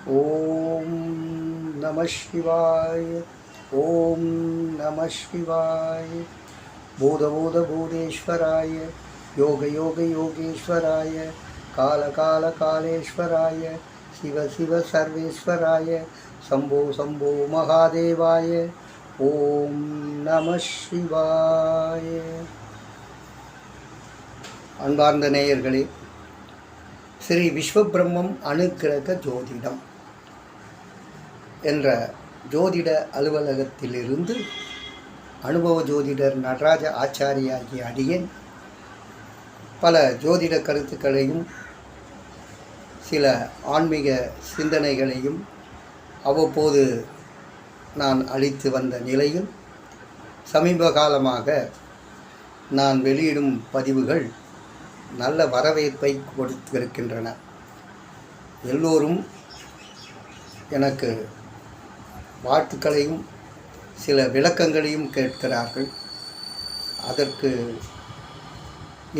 ஓம் நம சிவாய. ஓம் நம சிவாய. பூத பூத பூதேஸ்வராய, யோக யோக யோகேஸ்வராய, கால கால காலேஸ்வராய, சிவ சிவ சர்வேஸ்வராய, சம்போ சம்போ மகாதேவாய. ஓம் நம சிவாய. அன்பார்ந்த நேயர்களே, ஸ்ரீ விஸ்வபிரம்மம் அனுக்கிரக ஜோதிடம் என்ற ஜோதிட அலுவலகத்திலிருந்து அனுபவ ஜோதிடர் நடராஜ ஆச்சாரியாகிய அடியேன் பல ஜோதிட கருத்துக்களையும் சில ஆன்மீக சிந்தனைகளையும் அவ்வப்போது நான் அளித்து வந்த நிலையில் சமீப காலமாக நான் வெளியிடும் பதிவுகள் நல்ல வரவேற்பை கொடுத்திருக்கின்றன. எல்லோரும் எனக்கு வாழ்த்துக்களையும் சில விளக்கங்களையும் கேட்கிறார்கள். அதற்கு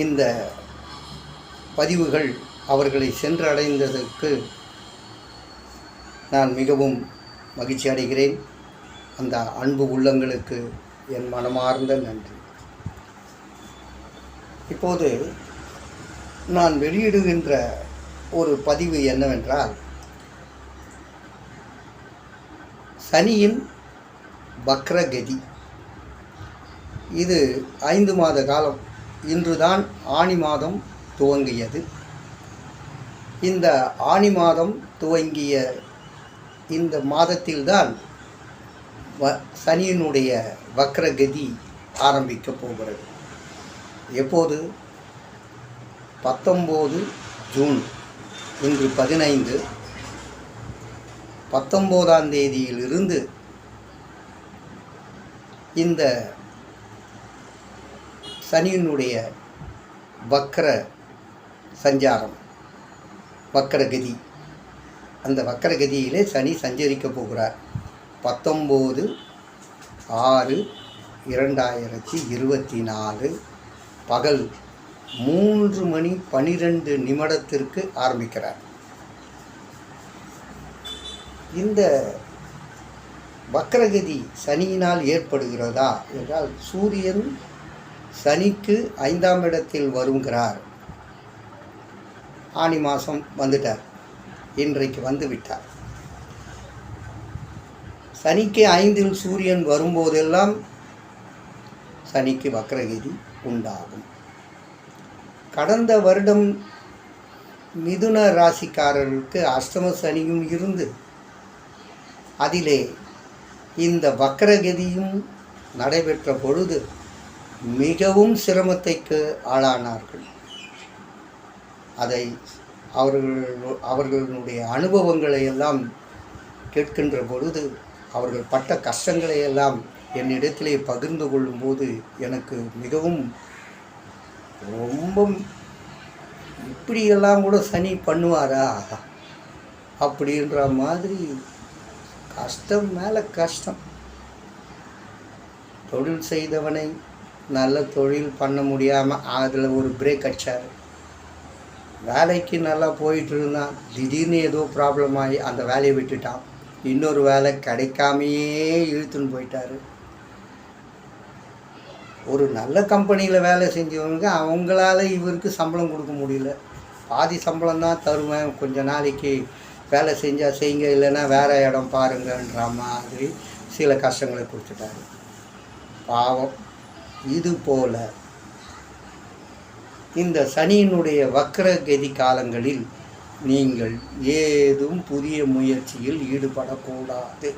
இந்த பதிவுகள் அவர்களை சென்றடைந்ததற்கு நான் மிகவும் மகிழ்ச்சி அடைகிறேன். அந்த அன்பு உள்ளங்களுக்கு என் மனமார்ந்த நன்றி. இப்போது நான் வெளியிடுகின்ற ஒரு பதிவு என்னவென்றால், சனியின் வக்ரகதி. இது 5 மாத காலம். இன்றுதான் ஆனி மாதம் துவங்கியது. இந்த ஆனி மாதம் துவங்கிய இந்த மாதத்தில்தான் சனியினுடைய வக்ரகதி ஆரம்பிக்கப் போகிறது. எப்போது? 19 ஜூன், இன்று 15. 19ஆம் தேதியிலிருந்து இந்த சனியினுடைய வக்ர சஞ்சாரம், வக்ரகதி, அந்த வக்ரகதியிலே சனி சஞ்சரிக்க போகிறார். 19/6/2024 பகல் 3:12 ஆரம்பிக்கிறார். இந்த வக்ரகதி சனியினால் ஏற்படுகிறதா என்றால், சூரியன் சனிக்கு 5ஆம் இடத்தில் வருகிறார். ஆனி மாதம் வந்துட்டார், இன்றைக்கு வந்து விட்டார். சனிக்கு 5இல் சூரியன் வரும்போதெல்லாம் சனிக்கு வக்ரகதி உண்டாகும். கடந்த வருடம் மிதுன ராசிக்காரர்களுக்கு அஷ்டம சனியும் இருந்து அதிலே இந்த வக்ரகதியும் நடைபெற்ற பொழுது மிகவும் சிரமத்தைக்கு ஆளானார்கள். அதை அவர்களுடைய அனுபவங்களை எல்லாம் கேட்கின்ற பொழுது, அவர்கள் பட்ட கஷ்டங்களை எல்லாம் என்னிடத்திலே பகிர்ந்து கொள்ளும்போது எனக்கு மிகவும் ரொம்ப, இப்படியெல்லாம் கூட சனி பண்ணுவாரா அப்படின்ற மாதிரி கஷ்டம் மேலே கஷ்டம். தொழில் செய்தவனை நல்ல தொழில் பண்ண முடியாமல் அதில் ஒரு பிரேக் அடித்தார். வேலைக்கு நல்லா போயிட்டு இருந்தான், திடீர்னு ஏதோ ப்ராப்ளம் ஆகி அந்த வேலையை விட்டுட்டான். இன்னொரு வேலை கிடைக்காமையே இழுத்துன்னு போயிட்டார். ஒரு நல்ல கம்பெனியில் வேலை செஞ்சவங்க அவங்களால இவருக்கு சம்பளம் கொடுக்க முடியல. பாதி சம்பளம் தான் தருவேன், கொஞ்ச நாளைக்கு வேலை செஞ்சால் செய்யுங்க, இல்லைன்னா வேறு இடம் பாருங்கன்ற மாதிரி சில கஷ்டங்களை கொடுத்துட்டாரு. பாவம். இது போல் இந்த சனியினுடைய வக்ரகதி காலங்களில் நீங்கள் ஏதும் புதிய முயற்சியில் ஈடுபடக்கூடாது.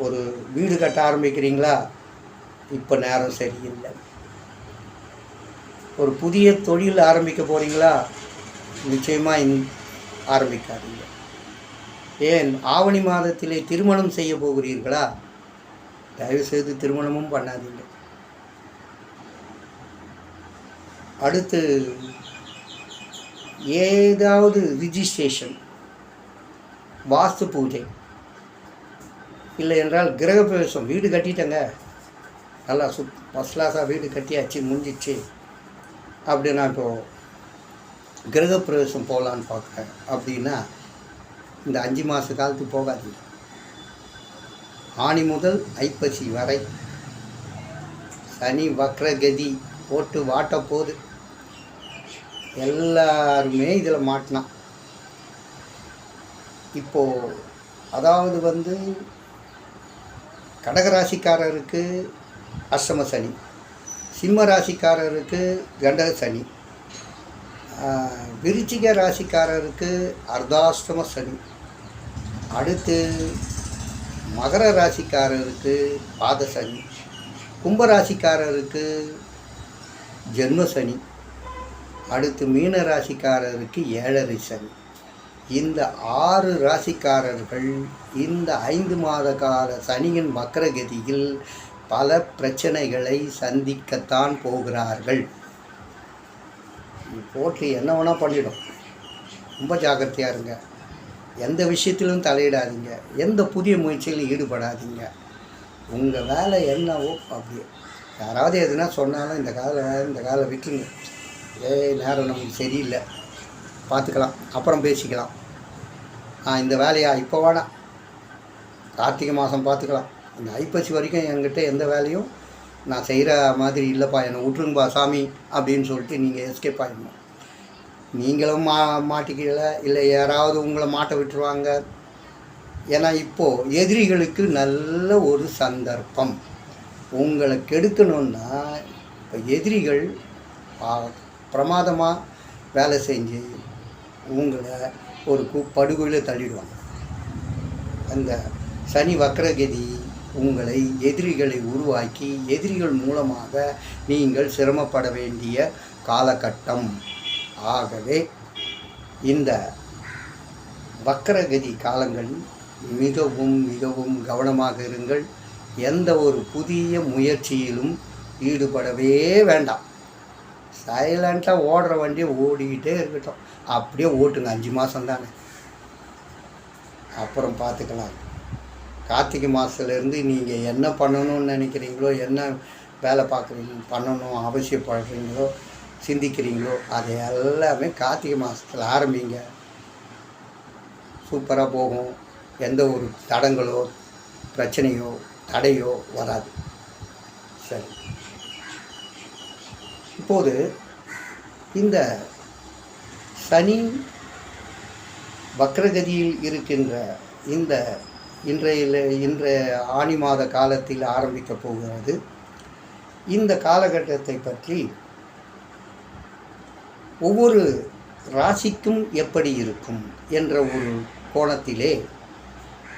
ஒரு வீடு கட்ட ஆரம்பிக்கிறீங்களா? இப்போ நேரம் சரியில்லை. ஒரு புதிய தொழில் ஆரம்பிக்க போகிறீங்களா? நிச்சயமாக ஆரம்பிக்காதீங்க. ஏன், ஆவணி மாதத்திலே திருமணம் செய்ய போகிறீர்களா? தயவுசெய்து திருமணமும் பண்ணாதீங்க. அடுத்து ஏதாவது ரிஜிஸ்ட்ரேஷன், வாஸ்து பூஜை, இல்லை என்றால் கிரகப்பிரவேசம். வீடு கட்டிட்டேங்க, நல்லா ஃபஸ்ட் கிளாஸாக வீடு கட்டியாச்சு, முடிஞ்சிச்சு அப்படின்னா இப்போது கிரகப்பிரவேசம் போகலான்னு பார்க்குறேன் அப்படின்னா இந்த 5 மாத காலத்துக்கு போகாதீங்க. ஆனி முதல் ஐப்பசி வரை சனி வக்ரகதி போட்டு வாட்ட போகுது. எல்லாருமே இதில் மாட்டினான். இப்போது அதாவது கடகராசிக்காரருக்கு அஷ்டம சனி, சிம்ம ராசிக்காரருக்கு கண்டக சனி, விருச்சிக ராசிக்காரருக்கு அர்த்தாஷ்டம சனி, அடுத்து மகர ராசிக்காரருக்கு பாத சனி, கும்பராசிக்காரருக்கு ஜென்ம சனி, அடுத்து மீன ராசிக்காரருக்கு 7.5 சனி. இந்த 6 ராசிக்காரர்கள் இந்த 5 மாத கால சனியின் வக்ரகதியில் பல பிரச்சனைகளை சந்திக்கத்தான் போகிறார்கள். போட்டு என்ன வேணால் பண்ணிடும். ரொம்ப ஜாக்கிரதையாக இருங்க. எந்த விஷயத்திலும் தலையிடாதீங்க. எந்த புதிய முயற்சியிலும் ஈடுபடாதீங்க. உங்கள் வேலை என்னவோ அப்படியே. யாராவது எதுனா சொன்னாலும் இந்த காலை விட்டுருங்க. நேரம் நமக்கு சரியில்லை, பார்த்துக்கலாம், அப்புறம் பேசிக்கலாம். இந்த வேலையா இப்போ வேணாம், கார்த்திகை மாதம் பார்த்துக்கலாம். இந்த ஐப்பசி வரைக்கும் என்கிட்ட எந்த வேலையும் நான் செய்கிற மாதிரி இல்லைப்பா, என்னை விட்டுருங்கப்பா சாமி அப்படின்னு சொல்லிட்டு நீங்கள் எஸ்கேப் ஆகிடணும். நீங்களும் மாட்டிக்கல, இல்லை யாராவது உங்களை மாட்ட விட்டுருவாங்க. ஏன்னா இப்போது எதிரிகளுக்கு நல்ல ஒரு சந்தர்ப்பம். உங்களை கெடுக்கணுன்னா இப்போ எதிரிகள் பிரமாதமாக வேலை செஞ்சு உங்களை ஒரு படுகொலையில் தள்ளிடுவாங்க. அந்த சனி வக்ரகதி உங்களை எதிரிகளை உருவாக்கி எதிரிகள் மூலமாக நீங்கள் சிரமப்பட வேண்டிய காலகட்டம். ஆகவே இந்த வக்ரகதி காலங்கள் மிகவும் மிகவும் கவனமாக இருங்கள். எந்த ஒரு புதிய முயற்சியிலும் ஈடுபடவே வேண்டாம். சைலண்ட்டாக ஓடுற வண்டியை ஓடிக்கிட்டே இருக்கட்டும். அப்படியே ஓட்டுங்க. 5 மாதம் தானே, அப்புறம் பார்த்துக்கலாம். கார்த்திகை மாதத்துலேருந்து நீங்கள் என்ன பண்ணணும்னு நினைக்கிறீங்களோ, என்ன வேலை பண்ணணும் அவசியப்படுறீங்களோ, சிந்திக்கிறீங்களோ, அதை எல்லாமே கார்த்திகை மாதத்தில் ஆரம்பிங்க. சூப்பராக போகும். எந்த ஒரு தடங்களோ பிரச்சனையோ தடையோ வராது. சரி, இப்போது இந்த சனி வக்ரகதியில் இருக்கின்ற இன்றைய ஆனி மாத காலத்தில் ஆரம்பிக்க போகிறது. இந்த காலகட்டத்தை பற்றி ஒவ்வொரு ராசிக்கும் எப்படி இருக்கும் என்ற ஒரு கோணத்திலே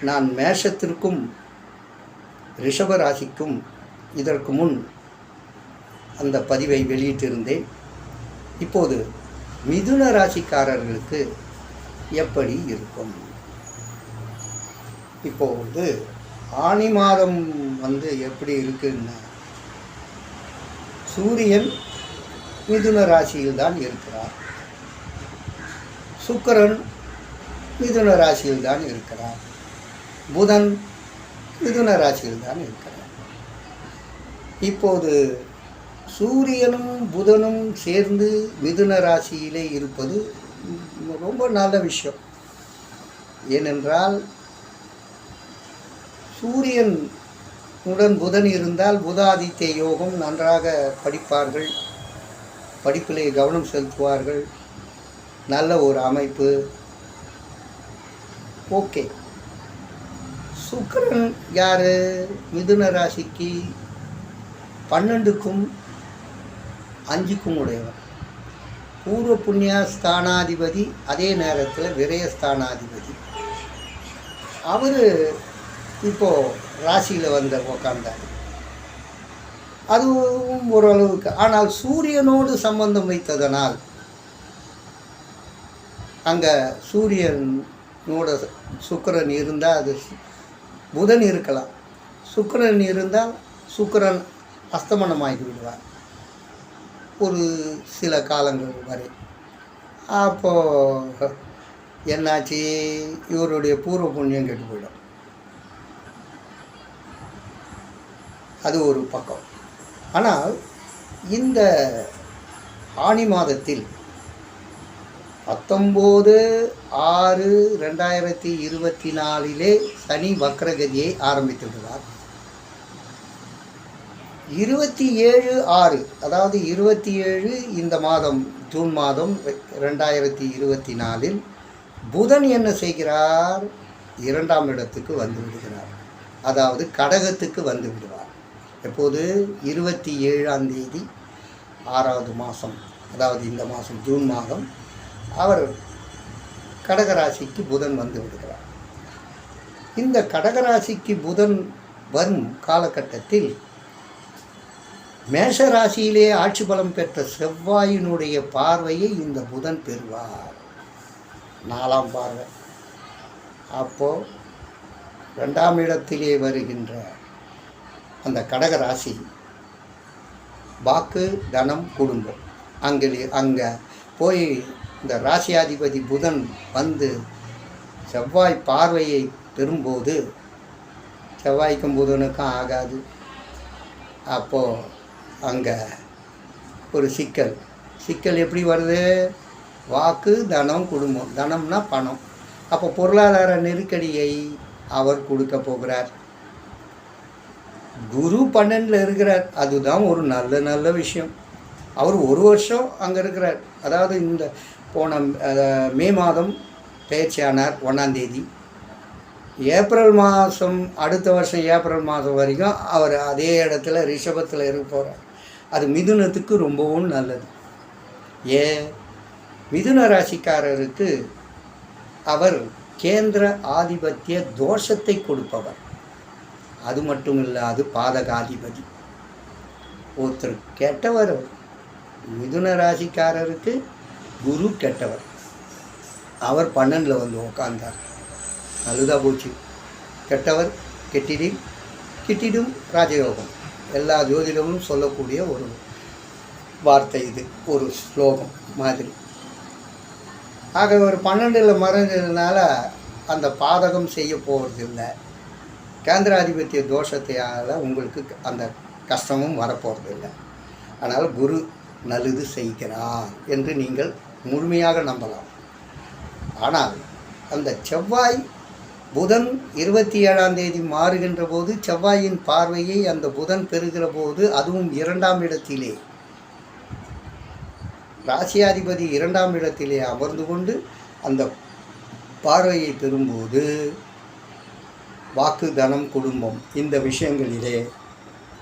நான் மேஷத்திற்கும் ரிஷப ராசிக்கும் இதற்கு முன் அந்த பதிவை வெளியிட்டிருந்தேன். இப்போது மிதுன ராசிக்காரர்களுக்கு எப்படி இருக்கும்? இப்போது ஆனி மாதம் எப்படி இருக்குன்னா, சூரியன் மிதுன ராசியில் தான் இருக்கிறார், சுக்கிரன் மிதுன ராசியில் தான் இருக்கிறார், புதன் மிதுன ராசியில் தான் இருக்கிறார். இப்போது சூரியனும் புதனும் சேர்ந்து மிதுன ராசியிலே இருப்பது ரொம்ப நல்ல விஷயம். ஏனென்றால் சூரியனுடன் புதன் இருந்தால் புதாதித்ய யோகம், நன்றாக படிப்பார்கள், படிப்பிலே கவனம் செலுத்துவார்கள், நல்ல ஒரு அமைப்பு. ஓகே. சுக்கிரன் யார்? மிதுன ராசிக்கு 12க்கும் 5க்கும் உடையவர், பூர்வ புண்ணிய ஸ்தானாதிபதி, அதே நேரத்தில் விரயஸ்தானாதிபதி. அவர் இப்போது ராசியில் உக்காந்தார். அதுவும் ஓரளவுக்கு. ஆனால் சூரியனோடு சம்பந்தம் வைத்ததனால் அங்கே சூரியனோட சுக்கிரன் இருந்தால் அது புதன் இருக்கலாம். சுக்கிரன் இருந்தால் சுக்கிரன் அஸ்தமனமாகி விடுவார் ஒரு சில காலங்கள் வரை. அப்போது என்னாச்சு? இவருடைய பூர்வ புண்ணியம் கெட்டு போயிடும். அது ஒரு பக்கம். ஆனால் இந்த ஆனி மாதத்தில் 19/6/2024 சனி வக்ரகதியை ஆரம்பித்து விடுவார். 27/6 அதாவது 27 இந்த மாதம் ஜூன் மாதம் 2024 புதன் என்ன செய்கிறார்? 2ஆம் இடத்துக்கு வந்து விடுகிறார். அதாவது கடகத்துக்கு வந்து விடுவார். எப்போது? 27ஆம் தேதி 6வது மாதம், அதாவது இந்த மாதம் ஜூன் மாதம் அவர் கடகராசிக்கு புதன் வந்து விடுகிறார். இந்த கடகராசிக்கு புதன் வரும் காலகட்டத்தில் மேஷ ராசியிலே ஆட்சி பலம் பெற்ற செவ்வாயினுடைய பார்வையை இந்த புதன் பெறுவார். 4ஆம் பார்வை. அப்போது 2ஆம் இடத்திலே வருகின்ற அந்த கடகராசி வாக்கு, தனம், குடும்பம். அங்கே போய் இந்த ராசியாதிபதி புதன் வந்து செவ்வாய் பார்வையை பெறும்போது செவ்வாய்க்கும் புதனுக்கும் ஆகாது. அப்போது அங்கே ஒரு சிக்கல் எப்படி வருது? வாக்கு, தனம், குடும்பம். தனம்னா பணம். அப்போ பொருளாதார நெருக்கடியை அவர் கொடுக்க போகிறார். குரு 12ல் இருக்கிறார். அதுதான் ஒரு நல்ல விஷயம். அவர் ஒரு வருஷம் அங்கே இருக்கிறார். அதாவது இந்த போன மே மாதம் பயிற்சியானார் 1ஆம் தேதி. ஏப்ரல் மாதம், அடுத்த வருஷம் ஏப்ரல் மாதம் வரைக்கும் அவர் அதே இடத்துல ரிஷபத்தில் இருக்க போகிறார். அது மிதுனத்துக்கு ரொம்பவும் நல்லது. மிதுன ராசிக்காரருக்கு அவர் கேந்திர ஆதிபத்திய தோஷத்தை கொடுப்பவர். அது மட்டும் இல்லாது பாதகாதிபதி. ஒருத்தர் கெட்டவர். மிதுன ராசிக்காரருக்கு குரு கெட்டவர். அவர் 12ல் வந்து உட்கார்ந்தார். நல்லதா போச்சு. கெட்டவர் கிட்டிடும் ராஜயோகம். எல்லா ஜோதிடமும் சொல்லக்கூடிய ஒரு வார்த்தை இது, ஒரு ஸ்லோகம் மாதிரி. ஆக ஒரு 12ல் மறைஞ்சதுனால அந்த பாதகம் செய்ய போகிறதில்லை. கேந்திராதிபத்திய தோஷத்தையால் உங்களுக்கு அந்த கஷ்டமும் வரப்போகிறதில்லை. அதனால் குரு நல்லது செய்கிறார் என்று நீங்கள் முழுமையாக நம்பலாம். ஆனால் அந்த செவ்வாய் புதன் 27ஆம் தேதி மாறுகின்ற போது செவ்வாயின் பார்வையை அந்த புதன் பெறுகிற போது, அதுவும் 2ஆம் இடத்திலே, ராசியாதிபதி 2ஆம் இடத்திலே அமர்ந்து கொண்டு அந்த பார்வையை பெறும்போது வாக்கு, தனம், குடும்பம் இந்த விஷயங்களிலே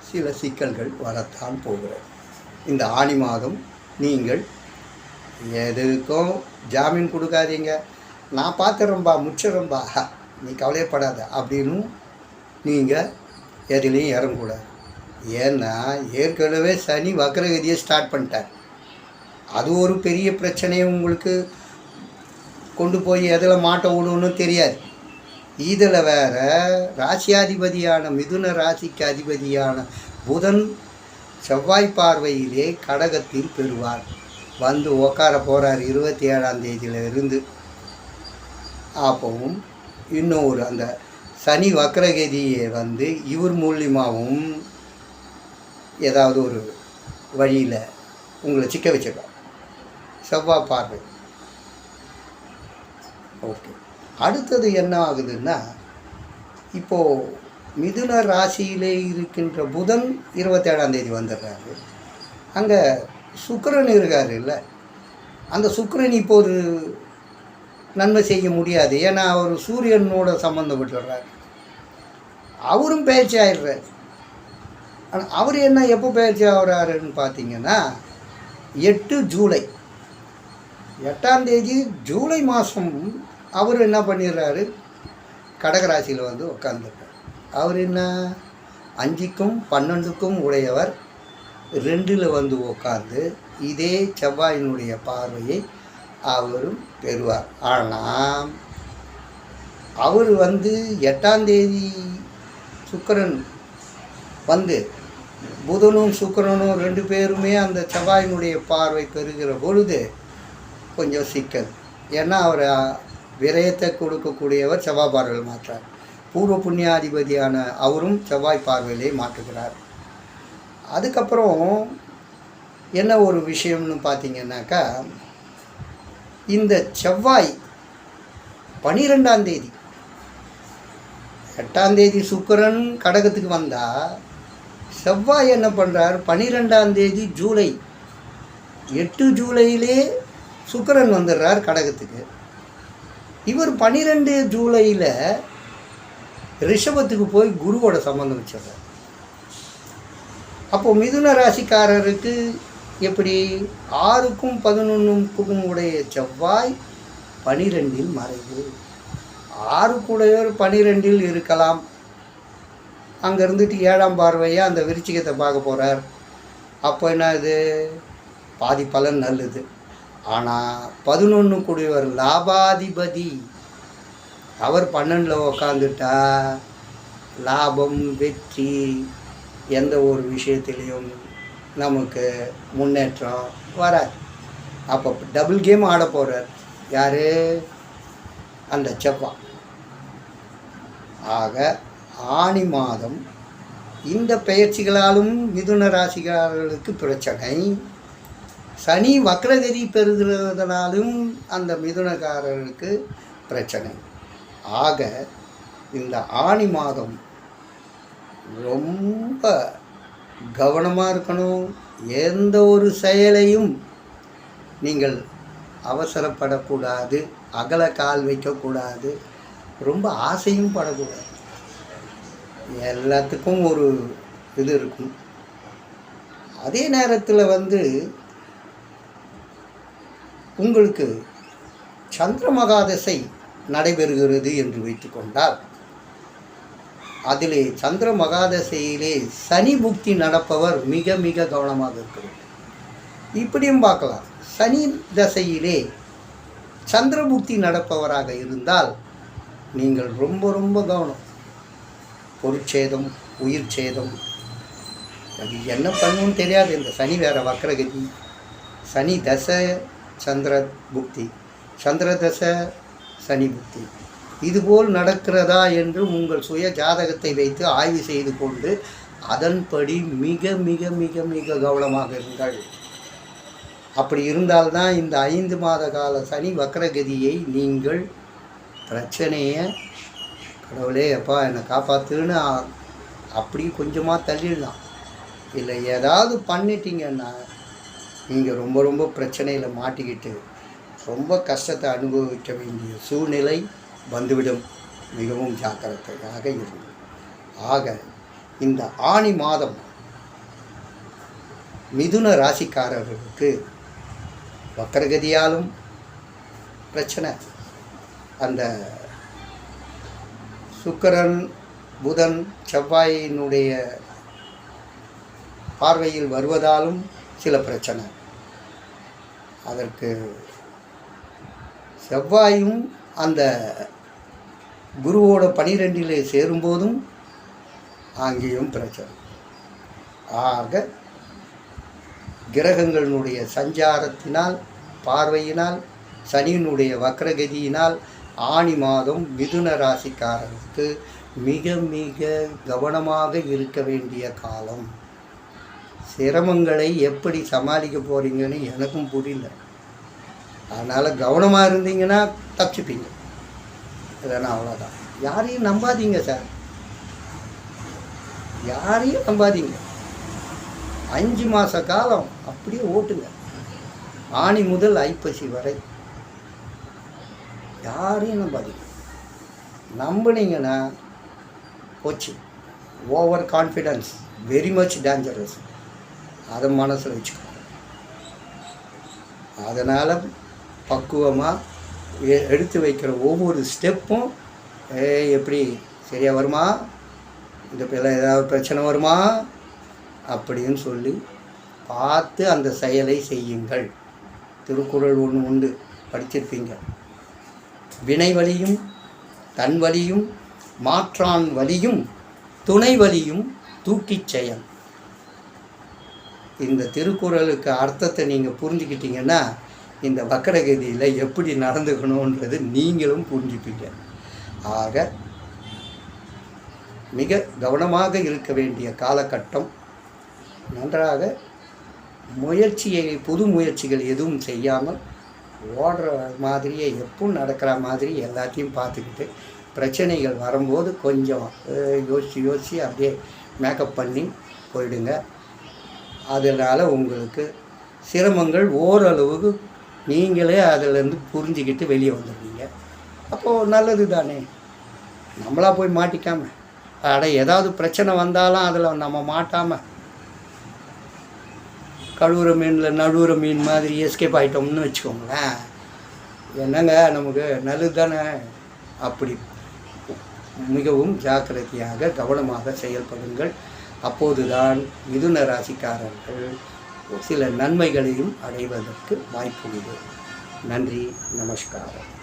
சில சிக்கல்கள் வரத்தான் போகிறது. இந்த ஆனி மாதம் நீங்கள் எதுக்கும் ஜாமீன் கொடுக்காதீங்க. நான் பார்த்துறேன்பா, முச்சிறேன்பா, நீ கவலைப்படாத அப்படின்னு நீங்கள் எதுலேயும் இறங்கக்கூடாது. ஏன்னா ஏற்கனவே சனி வக்ரகதியை ஸ்டார்ட் பண்ணிட்டார். அது ஒரு பெரிய பிரச்சனையை உங்களுக்கு கொண்டு போய் எதில் மாட்ட விடுன்னு தெரியாது. இதில் வேறு ராசியாதிபதியான மிதுன ராசிக்கு அதிபதியான புதன் செவ்வாய் பார்வையிலே கடகத்தில் பெறுவார். வந்து உட்கார போகிறார் 27ஆம் தேதியிலிருந்து. அப்பவும் இன்னொரு அந்த சனி வக்ரகதியை வந்து இவர் மூலியமாகவும் ஏதாவது ஒரு வழியில் உங்களை சிக்க வச்சிருக்கார். செவ்வாய் பார்வை. ஓகே, அடுத்தது என்ன ஆகுதுன்னா, இப்போது மிதுன ராசியிலே இருக்கின்ற புதன் 27ஆம் தேதி வந்துடுறாரு. அங்கே சுக்கிரன் இருக்கார் இல்லை, அந்த சுக்கிரன் இப்போது நன்மை செய்ய முடியாது. ஏன்னா அவர் சூரியனோட சம்மந்தப்பட்டுறார். அவரும் பயிற்சி ஆகிடுறார். ஆனால் அவர் என்ன எப்போ பயிற்சி ஆகிறாருன்னு பார்த்தீங்கன்னா 8 ஜூலை 8ஆம் தேதி ஜூலை மாதம் அவர் என்ன பண்ணிடுறாரு, கடகராசியில் வந்து உட்காந்துருக்கார். அவர் என்ன 5க்கும் 12க்கும் உடையவர் 2ல் வந்து உட்காந்து இதே செவ்வாயினுடைய பார்வையை அவரும் பெறுவார். ஆனால் அவர் வந்து 8ஆம் தேதி சுக்கிரன் வந்து புதனும் சுக்கிரனும் 2 பேருமே அந்த செவ்வாயினுடைய பார்வை பெறுகிற பொழுது கொஞ்சம் சிக்கல். ஏன்னா அவர் விரயத்தை கொடுக்கக்கூடியவர் செவ்வாய் பார்வையில் மாற்றார். பூர்வ புண்ணியாதிபதியான அவரும் செவ்வாய் பார்வையிலே மாற்றுகிறார். அதுக்கப்புறம் என்ன ஒரு விஷயம்னு பார்த்தீங்கன்னாக்கா, இந்த செவ்வாய் 12ஆம் தேதி, 8ஆம் தேதி சுக்கிரன் கடகத்துக்கு வந்தால் செவ்வாய் என்ன பண்ணுறார், 12ஆம் தேதி ஜூலை 8 ஜூலையிலே சுக்கிரன் வந்துடுறார் கடகத்துக்கு. இவர் 12 ஜூலையில் ரிஷபத்துக்கு போய் குருவோட சம்பந்தம் வச்சிடுறார். அப்போது மிதுன ராசிக்காரருக்கு எப்படி 6க்கும் 11க்கும் உடைய செவ்வாய் 12இல் மறைவு. 6 12இல் இருக்கலாம். அங்கே இருந்துட்டு 7ஆம் பார்வையாக அந்த விருச்சிகத்தை பார்க்க போகிறார். அப்போ என்ன, இது பாதி பலன் நல்லது. ஆனால் 11 லாபாதிபதி, அவர் 12ல் உக்காந்துட்டா லாபம் வெற்றி எந்த ஒரு விஷயத்திலையும் நமக்கு முன்னேற்றம் வராது. அப்போ டபுள் கேம் ஆட போகிறார் யார், அந்த செவ்வாய். ஆக ஆனி மாதம் இந்த பெயர்ச்சிகளாலும் மிதுன ராசிக்காரர்களுக்கு பிரச்சனை, சனி வக்ரகதி பெறுகிறதுனாலும் அந்த மிதுனக்காரர்களுக்கு பிரச்சனை. ஆக இந்த ஆனி மாதம் ரொம்ப கவனமாக இருக்கணும். எந்த ஒரு செயலையும் நீங்கள் அவசரப்படக்கூடாது, அகல கால் வைக்கக்கூடாது, ரொம்ப ஆசையும் படக்கூடாது. எல்லாத்துக்கும் ஒரு இது இருக்கும். அதே நேரத்தில் உங்களுக்கு சந்திர மகாதசை நடைபெறுகிறது என்று வைத்துக்கொண்டால், அதிலே சந்திர மகாதசையிலே சனி புக்தி நடப்பவர் மிக மிக கவனமாக இருக்கிறது. இப்படியும் பார்க்கலாம், சனி தசையிலே சந்திர புக்தி நடப்பவராக இருந்தால் நீங்கள் ரொம்ப ரொம்ப கவனம். பொருட்சேதம், உயிர் சேதம், அது என்ன பண்ணுன்னு தெரியாது. இந்த சனி வேறு வக்ரகதி, சனி தசை சந்திர புக்தி, சந்திர தசை சனி புக்தி, இதுபோல் நடக்கிறதா என்று உங்கள் சுய ஜாதகத்தை வைத்து ஆய்வு செய்து கொண்டு அதன்படி மிக மிக மிக மிக கவனமாக இருங்கள். அப்படி இருந்தால்தான் இந்த 5 மாத கால சனி வக்ரகதியை நீங்கள் பிரச்சனையை கடவுளே அப்பா என்னை காப்பாற்றுன்னு அப்படி கொஞ்சமாக தள்ளிடலாம். இல்லை ஏதாவது பண்ணிட்டீங்கன்னா நீங்கள் ரொம்ப ரொம்ப பிரச்சனையில் மாட்டிக்கிட்டு ரொம்ப கஷ்டத்தை அனுபவிக்க வேண்டிய சூழ்நிலை வந்துவிடும். மிகவும் ஜாக்கிரதையாக இருக்கும். ஆக இந்த ஆனி மாதம் மிதுன ராசிக்காரர்களுக்கு வக்ரகதியாலும் பிரச்சனை, அந்த சுக்கிரன் புதன் செவ்வாயினுடைய பார்வையில் வருவதாலும் சில பிரச்சனை. அதற்கு செவ்வாயும் அந்த குருவோட 12லே சேரும்போதும் அங்கேயும் பிரச்சனை. ஆக கிரகங்களினுடைய சஞ்சாரத்தினால், பார்வையினால், சனியினுடைய வக்ரகதியினால் ஆனி மாதம் மிதுன ராசிக்காரருக்கு மிக மிக கவனமாக இருக்க வேண்டிய காலம். சிரமங்களை எப்படி சமாளிக்க போகிறீங்கன்னு எனக்கும் புரியல. அதனால் கவனமாக இருந்தீங்கன்னா தப்பிச்சுப்பீங்க. இல்லைன்னா அவ்வளோதான். யாரையும் நம்பாதீங்க சார், யாரையும் நம்பாதீங்க. 5 மாத காலம் அப்படியே ஓட்டுங்க, ஆனி முதல் ஐப்பசி வரை. யாரையும் நம்பாதீங்க. நம்பினீங்கன்னா போச்சு. Over confidence very much dangerous. அதை மனசில் வச்சுக்கோங்க. அதனால் பக்குவமாக எடுத்து வைக்கிற ஒவ்வொரு ஸ்டெப்பும் எப்படி சரியாக வருமா, இந்த பிள்ளை ஏதாவது பிரச்சனை வருமா அப்படின்னு சொல்லி பார்த்து அந்த செயலை செய்யுங்கள். திருக்குறள் ஒன்று உண்டு, படிச்சிருப்பீங்க. வினை வலியும் தன் வலியும் மாற்றான் வலியும் துணை வலியும் தூக்கிச் செயல். இந்த திருக்குறளுக்கு அர்த்தத்தை நீங்கள் புரிஞ்சுக்கிட்டீங்கன்னா இந்த வக்கரகதியில் எப்படி நடந்துக்கணுன்றது நீங்களும் புரிஞ்சுப்பீங்க. ஆக மிக கவனமாக இருக்க வேண்டிய காலகட்டம். நன்றாக புது முயற்சிகள் எதுவும் செய்யாமல் ஓடுற மாதிரியே எப்பவும் நடக்கிற மாதிரி எல்லாத்தையும் பார்த்துக்கிட்டு பிரச்சனைகள் வரும்போது கொஞ்சம் யோசித்து அப்படியே மேக்கப் பண்ணி போயிடுங்க. அதனால் உங்களுக்கு சிரமங்கள் ஓரளவுக்கு நீங்களே அதிலேருந்து புரிஞ்சுக்கிட்டு வெளியே வந்துடுவீங்க. அப்போது நல்லது தானே. நம்மளாக போய் மாட்டிக்காமல் ஏதாவது பிரச்சனை வந்தாலும் அதில் நம்ம மாட்டாமல் கழுவுற மீனில் நழுவுற மீன் மாதிரி எஸ்கேப் ஆகிட்டோம்னு வச்சுக்கோங்களேன். என்னங்க நமக்கு நல்லது தானே. அப்படி மிகவும் ஜாக்கிரதையாக கவனமாக செயல்படுங்கள். அப்போதுதான் மிதுன ராசிக்காரர்கள் சில நன்மைகளையும் அடைவதற்கு வாய்ப்புள்ளது. நன்றி, நமஸ்காரம்.